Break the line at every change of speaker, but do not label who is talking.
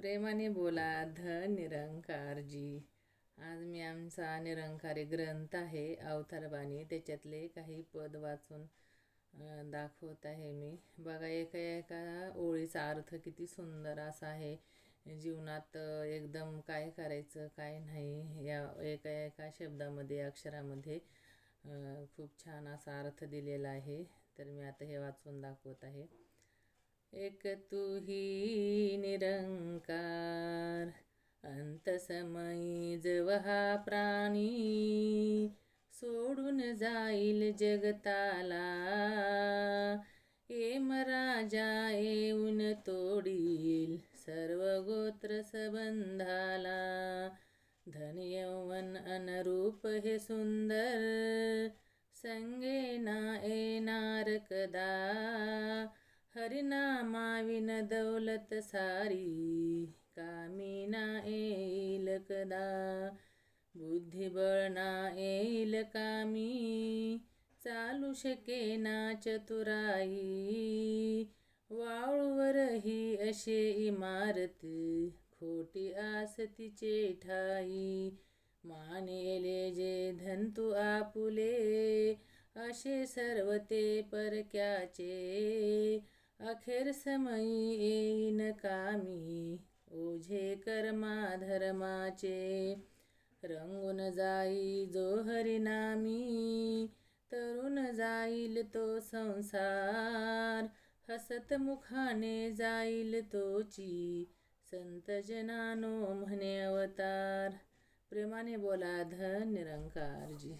प्रेमाने बोला धन निरंकारजी. आज मी आमचा निरंकारी ग्रंथ आहे अवतारबाणी, त्याच्यातले काही पद वाचून दाखवत आहे मी. बघा, एका एका ओळीचा अर्थ किती सुंदर असा आहे. जीवनात एकदम काय करायचं काय नाही या एका एका शब्दामध्ये अक्षरामध्ये खूप छान असा अर्थ दिलेला आहे. तर मी आता हे वाचून दाखवत आहे. एक तू ही निरंकार, अंतसमयी जवहा प्राणी, सोडून जाईल जगताला, एम राजा येऊन तोडील सर्व गोत्र संबंधाला. धन यौवन अनुरूप हे सुंदर, संगे ना येणार कदा, हरिनामाविन दौलत सारी, कामी ना येईल कदा. बुद्धिबळ ना येईल कामी, चालू शके ना चतुराई, वाळूवर ही असे इमारत, खोटी आस तिचे ठाई. मानेले जे धन तू आपुले, असे सर्व ते परक्याचे, अखेर समयी येईन कामी, ओझे कर्मा धर्माचे. रंगून जाई जो हरिनामी, तरुण जाईल तो संसार, हसत मुखाने जाईल तोची, संत जनानो म्हणे अवतार. प्रेमाने बोला धन निरंकारजी.